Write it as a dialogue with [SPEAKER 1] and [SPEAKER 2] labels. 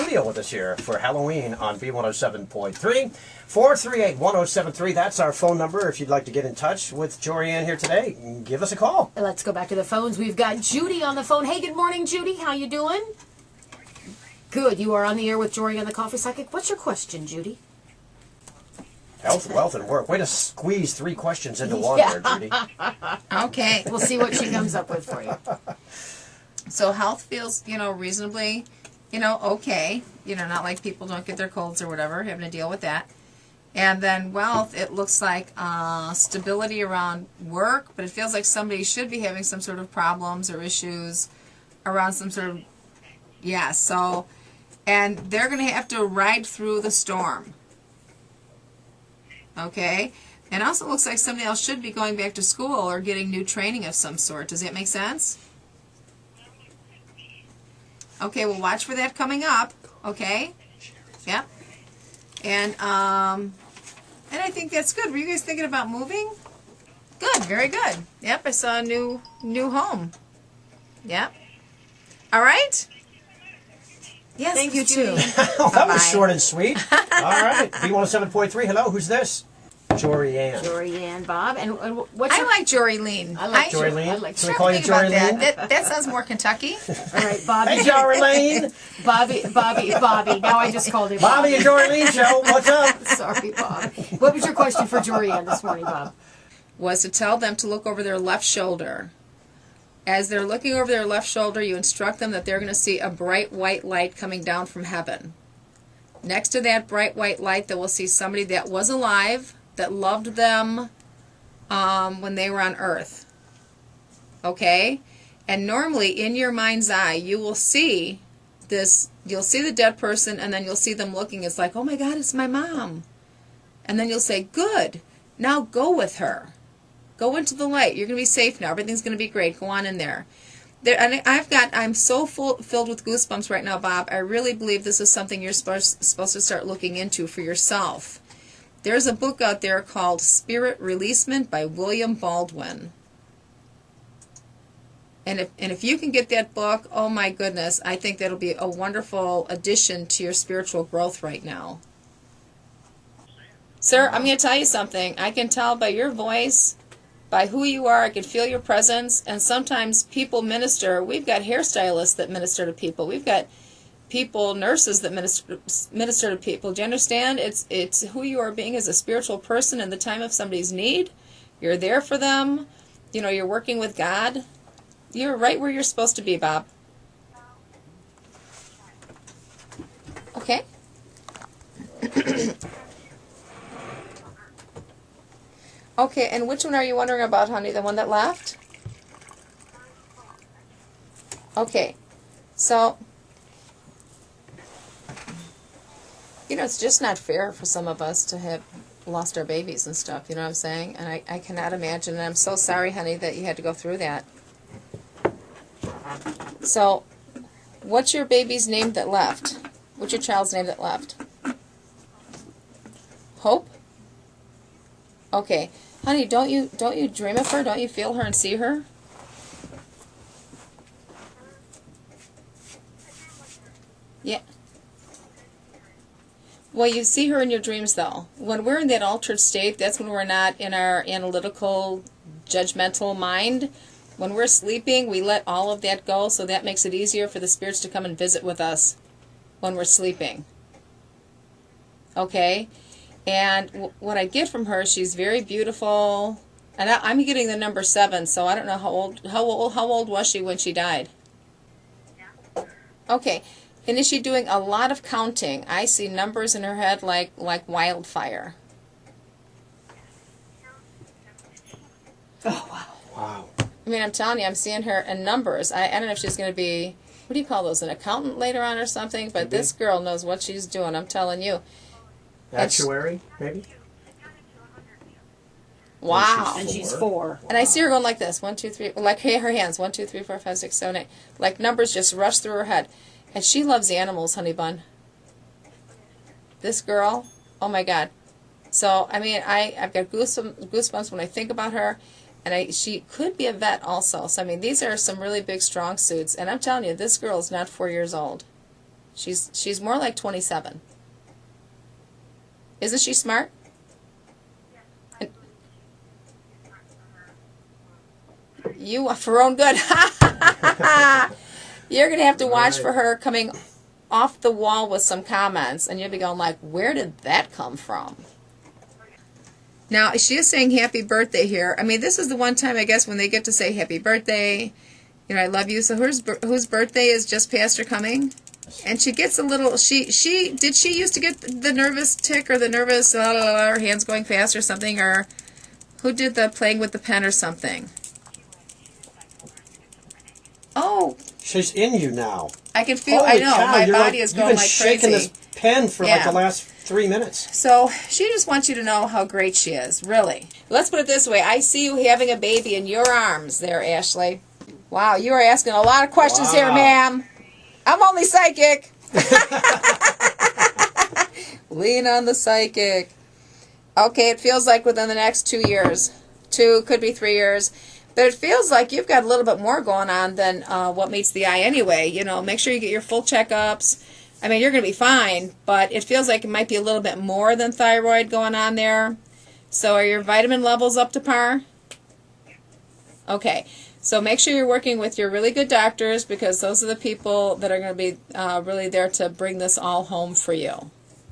[SPEAKER 1] studio with us here for Halloween on B107.3. 438-1073, that's our phone number. If you'd like to get in touch with Jorianne here today, give us a call.
[SPEAKER 2] Let's go back to the phones. We've got Judy on the phone. Hey, good morning, Judy. How you doing? Good. You are on the air with Jorianne the Coffee Psychic. What's your question, Judy?
[SPEAKER 1] Health, wealth, and work. Way to squeeze 3 questions into one there, Judy.
[SPEAKER 3] Okay.
[SPEAKER 2] We'll see what she comes up with for you.
[SPEAKER 3] So health feels, reasonably, okay. Not like people don't get their colds or whatever, having to deal with that. And then wealth, it looks like stability around work, but it feels like somebody should be having some sort of problems or issues around some sort of, so, and they're going to have to ride through the storm. Okay? And also looks like somebody else should be going back to school or getting new training of some sort. Does that make sense? Okay, well, watch for that coming up. Okay? Yep. And I think that's good. Were you guys thinking about moving? Good, very good. Yep, I saw a new home. Yep. All right? Yes,
[SPEAKER 2] Thanks,
[SPEAKER 3] you too.
[SPEAKER 1] That was short and sweet. All right. B107.3, hello, who's this? Jorianne.
[SPEAKER 2] Jorianne, Bob. And what's
[SPEAKER 3] I like Jorianne.
[SPEAKER 2] I like
[SPEAKER 1] Jorianne.
[SPEAKER 2] I like
[SPEAKER 1] Can we call you Jorianne?
[SPEAKER 3] That sounds more Kentucky.
[SPEAKER 2] All right, Bobby.
[SPEAKER 1] Hey, Jorianne.
[SPEAKER 2] Bobby. Now I just called him
[SPEAKER 1] Bobby and Jorianne show. What's up?
[SPEAKER 2] Sorry, Bob. What was your question for Jorianne this morning, Bob?
[SPEAKER 3] Was to tell them to look over their left shoulder. As they're looking over their left shoulder, you instruct them that they're going to see a bright white light coming down from heaven. Next to that bright white light, they will see somebody that was alive, that loved them when they were on earth. Okay? And normally, in your mind's eye, you will see this, you'll see the dead person, and then you'll see them looking. It's like, oh my God, it's my mom. And then you'll say, good, now go with her. Go into the light. You're going to be safe now. Everything's going to be great. Go on in there. And I'm so filled with goosebumps right now, Bob. I really believe this is something you're supposed to start looking into for yourself. There's a book out there called Spirit Releasement by William Baldwin. And if you can get that book, oh my goodness, I think that'll be a wonderful addition to your spiritual growth right now. Sir, I'm going to tell you something. I can tell by your voice, by who you are, I can feel your presence, and sometimes people minister. We've got hairstylists that minister to people. We've got people, nurses that minister to people. Do you understand? It's who you are being as a spiritual person in the time of somebody's need. You're there for them. You're working with God. You're right where you're supposed to be, Bob. Okay? Okay, and which one are you wondering about, honey? The one that left? Okay, so, it's just not fair for some of us to have lost our babies and stuff, you know what I'm saying? And I cannot imagine, and I'm so sorry, honey, that you had to go through that. So, what's your baby's name that left? What's your child's name that left? Hope? Okay. Honey, don't you dream of her? Don't you feel her and see her? Yeah. Well, you see her in your dreams, though. When we're in that altered state, that's when we're not in our analytical, judgmental mind. When we're sleeping, we let all of that go, so that makes it easier for the spirits to come and visit with us when we're sleeping. Okay? And what I get from her, she's very beautiful. And I'm getting the number 7, so I don't know how old was she when she died? Okay. And is she doing a lot of counting? I see numbers in her head like wildfire.
[SPEAKER 2] Oh, wow.
[SPEAKER 1] Wow.
[SPEAKER 3] I mean, I'm telling you, I'm seeing her in numbers. I don't know if she's going to be, what do you call those, an accountant later on or something? But maybe. This girl knows what she's doing, I'm telling you.
[SPEAKER 1] Actuary, maybe?
[SPEAKER 3] Wow.
[SPEAKER 2] And she's 4.
[SPEAKER 3] And I see her going like this, 1, 2, 3, like her hands, 1, 2, 3, 4, 5, 6, 7, 8. Like numbers just rush through her head. And she loves animals, honey bun. This girl, oh my God. So, I mean, I've got goosebumps when I think about her. And she could be a vet also. So, I mean, these are some really big, strong suits. And I'm telling you, this girl is not 4 years old. She's more like 27. Isn't she smart? You for her own good. You're going to have to watch for her coming off the wall with some comments, and you'll be going like, where did that come from? Now, she is saying happy birthday here. I mean, this is the one time, I guess, when they get to say happy birthday. You know, I love you. So whose birthday is just past her coming? And she gets a little, did she used to get the nervous tick or the nervous, her hands going fast or something? Or who did the playing with the pen or something? Oh.
[SPEAKER 1] She's in you now.
[SPEAKER 3] I can feel,
[SPEAKER 1] Holy
[SPEAKER 3] I know,
[SPEAKER 1] cow,
[SPEAKER 3] my body is going like
[SPEAKER 1] crazy. You've been shaking this pen for like the last 3 minutes.
[SPEAKER 3] So she just wants you to know how great she is, really. Let's put it this way. I see you having a baby in your arms there, Ashley. Wow, you are asking a lot of questions here, ma'am. I'm only psychic. Lean on the psychic. Okay, it feels like within the next 2 years. 2, could be 3 years. But it feels like you've got a little bit more going on than what meets the eye anyway. You know, make sure you get your full checkups. I mean, you're going to be fine, but it feels like it might be a little bit more than thyroid going on there. So are your vitamin levels up to par? Okay. So make sure you're working with your really good doctors, because those are the people that are going to be really there to bring this all home for you.